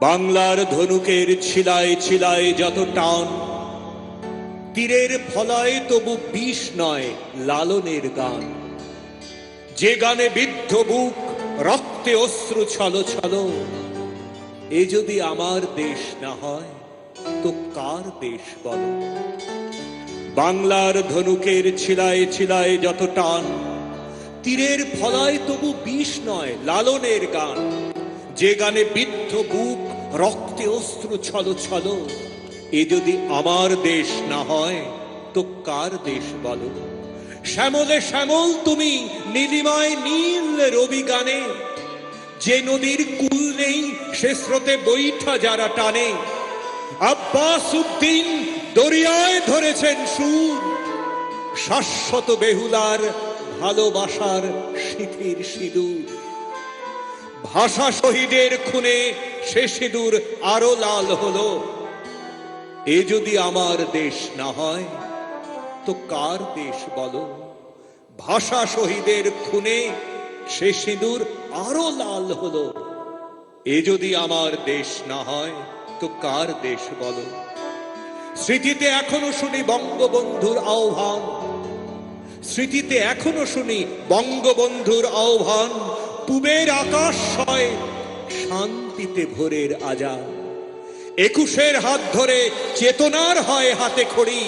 বাংলার ধনুকের ছিলায় ছিলায় যত টান, তীরের ফলায় তবু বিষ নয় লালনের গান। যে গানে বিদ্ধ বুক, রক্তে অশ্রু ছলো ছলো, এ যদি আমার দেশ না হয় তো কার দেশ বলো। বাংলার ধনুকের ছিলায় ছিলায় যত টান, তীরের ফলায় তবু বিষ নয় লালনের গান। যে গানে বিদ্ধ বুক, রক্তে অশ্রু ছলো ছলো, এ যদি আমার দেশ না হয় তো কার দেশ বলো। শ্যামলে শ্যামল তুমি নীলিমায় নীল রবি গানে, যে নদীর কুল নেই সে স্রোতে বৈঠা যারা টানে। আব্বাস উদ্দিন দরিয়ায় ধরেছেন সুর, শাশ্বত বেহুলার ভালোবাসার সিঁথির সিঁদুর। ভাষা শহীদের খুনে সে সিঁদুর আরো লাল হলো। এ যদি আমার দেশ না হয় তো কার দেশ বলো। ভাষা শহীদের খুনে সে সিঁদুর আরো লাল হলো। এ যদি আমার দেশ না হয় তো কার দেশ বলো। স্মৃতিতে এখনো শুনি বঙ্গবন্ধুর আহ্বান, স্মৃতিতে এখনো শুনি বঙ্গবন্ধুর আহ্বান। পূবের আকাশ সয় শান্তিতে ভোরের আজান। ২১-এর হাত ধরে চেতনার হয় হাতে খড়ি,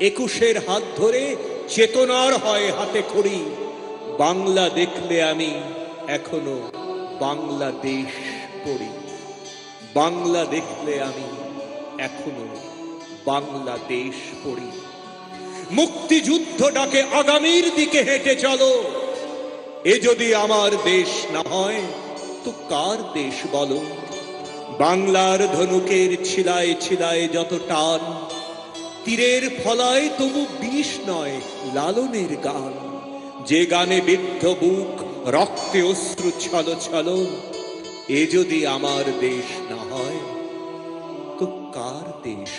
২১-এর হাত ধরে চেতনার হয় হাতে খড়ি। বাংলা দেখলে আমি এখনো বাংলাদেশ পড়ি। বাংলা দেখলে আমি এখনো বাংলাদেশ পড়ি। মুক্তিযুদ্ধ ডাকে আগামীর দিকে হেঁটে চলো। এ যদি আমার দেশ না হয় তো কার দেশ বলো। বাংলার ধনুকের ছিলায় ছিলায় যত টান, তীরের ফলায় তবু বিষ নয় লালনের গান। যে গানে বিদ্ধ বুক, রক্তে অশ্রু ছলো ছলো, এ যদি আমার দেশ না হয় তো কার দেশ।